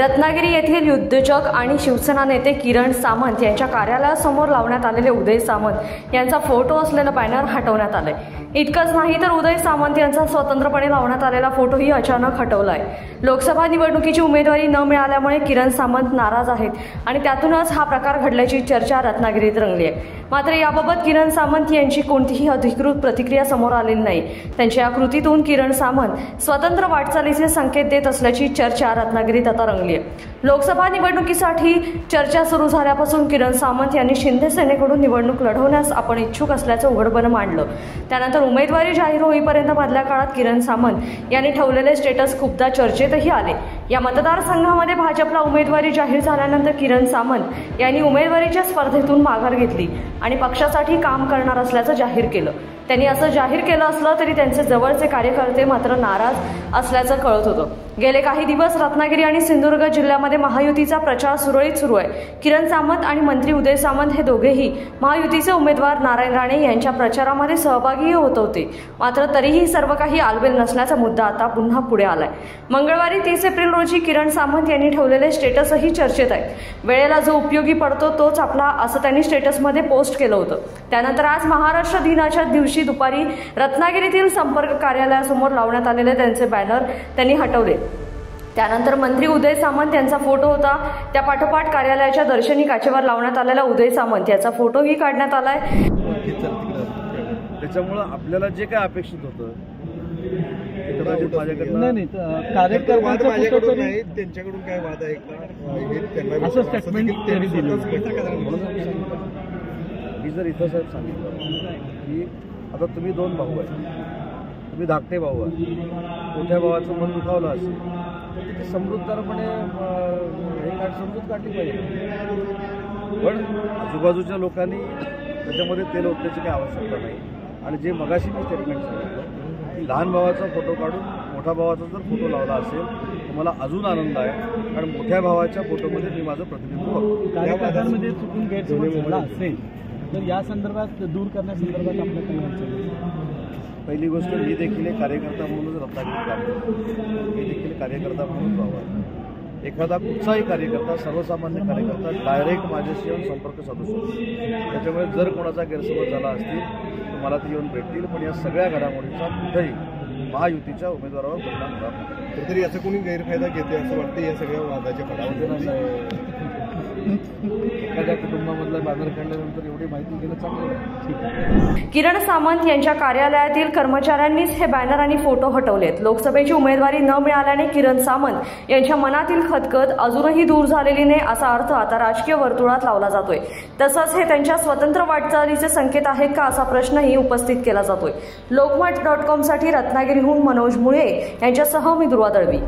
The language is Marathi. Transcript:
रत्नागिरी येथील उद्योजक आणि शिवसेना नेते किरण सामंत यांच्या कार्यालयासमोर लावण्यात आलेले उदय सामंत यांचा फोटो असलेलं बॅनर हटवण्यात आले। इतकंच नाही तर उदय सामंत यांचा स्वतंत्रपणे लावण्यात आलेला फोटोही अचानक हटवलाय। लोकसभा निवडणुकीची उमेदवारी न मिळाल्यामुळे किरण सामंत नाराज आहेत आणि त्यातूनच हा प्रकार घडल्याची चर्चा रत्नागिरीत रंगली आहे। मात्र याबाबत किरण सामंत यांची कोणतीही अधिकृत प्रतिक्रिया समोर आलेली नाही। त्यांच्या या कृतीतून किरण सामंत स्वतंत्र वाटचालीचे संकेत देत असल्याची चर्चा रत्नागिरीत आता रंगली आहे। लोकसभा निवडणुकीसाठी चर्चा सुरू झाल्यापासून किरण सामंत यांनी शिंदे सेनेकडून निवडणूक लढवण्यास आपण इच्छुक असल्याचं उघडपणे मांडलं। त्यानंतर उमेदवारी जाहीर होईपर्यंत मधल्या काळात किरण सामंत यांनी ठेवलेले स्टेटस खूपदा चर्चेतही आले। या मतदारसंघामध्ये भाजपला उमेदवारी जाहीर झाल्यानंतर किरण सामंत यांनी उमेदवारीच्या स्पर्धेतून माघार घेतली आणि पक्षासाठी काम करणार असल्याचं जाहीर केलं। त्यांनी असं जाहीर केलं असलं तरी त्यांचे जवळचे कार्यकर्ते मात्र नाराज असल्याचं कळत होतं। गेले काही दिवस रत्नागिरी आणि सिंधुदुर्ग जिल्ह्यामध्ये महायुतीचा प्रचार सुरळीत सुरू आहे। किरण सामंत आणि मंत्री उदय सामंत हे दोघेही महायुतीचे उमेदवार नारायण राणे यांच्या प्रचारामध्ये सहभागी होत होते। मात्र तरीही सर्व काही आलबेल नसल्याचा मुद्दा आता पुन्हा पुढे आलाय। मंगळवारी 30 एप्रिल रोजी किरण सामंत यांनी ठेवलेले स्टेटसही चर्चेत आहे। वेळेला जो उपयोगी पडतो तोच आपला असं त्यांनी स्टेटसमध्ये पोस्ट केलं होतं। त्यानंतर आज महाराष्ट्र दिनाच्या दिवशी दुपारी रत्नागिरीतील संपर्क कार्यालयासमोर लावण्यात आलेले त्यांचे बॅनर त्यांनी हटवले। त्यानंतर मंत्री उदय सामंत यांचा फोटो होता। त्या पाठोपाठ कार्यालयाच्या दर्शनी काचेवर लावण्यात आलेला उदय सामंत याचा फोटोही काढण्यात आलाय। त्याच्यामुळे आपल्याला जे काय अपेक्षित होतं नाही कार्यकर्त्यांकडून नाही, त्यांच्याकडून काय वाद आहे का असं स्टेटमेंट त्यांनी दिलं। मी जर इथं साहेब सांगितलं की आता तुम्ही दोन भाऊ आहे, तुम्ही धाकटे भाऊ आहे, मोठ्या भावाचं मन दुखावलं असेल ते समजूतदारपणे समजूत काढली पाहिजे। पण आजूबाजूच्या लोकांनी त्याच्यामध्ये तेल ओतण्याची काही आवश्यकता नाही। आणि जे मगाशी मी स्टेटमेंट सांगितलं की लहान भावाचा फोटो काढून मोठ्या भावाचा जर फोटो लावला असेल तर मला अजून आनंद आहे, कारण मोठ्या भावाच्या फोटोमध्ये मी माझं प्रतिबिंब बघतो। कार्यकर्त्यांमध्ये चुकून गैरसमज झाला असेल तर या संदर्भात दूर करण्यासंदर्भात आपलं काय म्हणणं? पहिली गोष्ट, मी देखील एक कार्यकर्ता म्हणूनच रत्नागिरीत काम करतो। मी देखील कार्यकर्ता म्हणून व्हावा। एखादा कुठचाही कार्यकर्ता, सर्वसामान्य कार्यकर्ता डायरेक्ट माझ्याशी येऊन संपर्क साधू शकतो। त्याच्यामुळे जर कोणाचा गैरसमज झाला असतील तर मला ते येऊन भेटतील। पण या सगळ्या घडामोडींचा कुठेही महायुतीच्या उमेदवारावर परिणाम होणार नाही। तरी याचा कोणी गैरफायदा घेते असं वाटतं या सगळ्या वादाच्या पडामध्ये? एखाद्या कुटुंबामधला बॅनर काढल्यानंतर एवढी माहिती घेणं चांगलं। किरण सामंत यांच्या कार्यालयातील कर्मचाऱ्यांनीच हे बॅनर आणि फोटो हटवलेत। लोकसभेची उमेदवारी न मिळाल्याने किरण सामंत यांच्या मनातील खदखद अजूनही दूर झालेली नाही असा अर्थ आता राजकीय वर्तुळात लावला जातोय। तसंच हे त्यांच्या स्वतंत्र वाटचालीचे संकेत आहेत का असा प्रश्नही उपस्थित केला जातोय। लोकमत.com साठी रत्नागिरीहून मनोज मुळे यांच्यासह मी दुर्वा दळवी।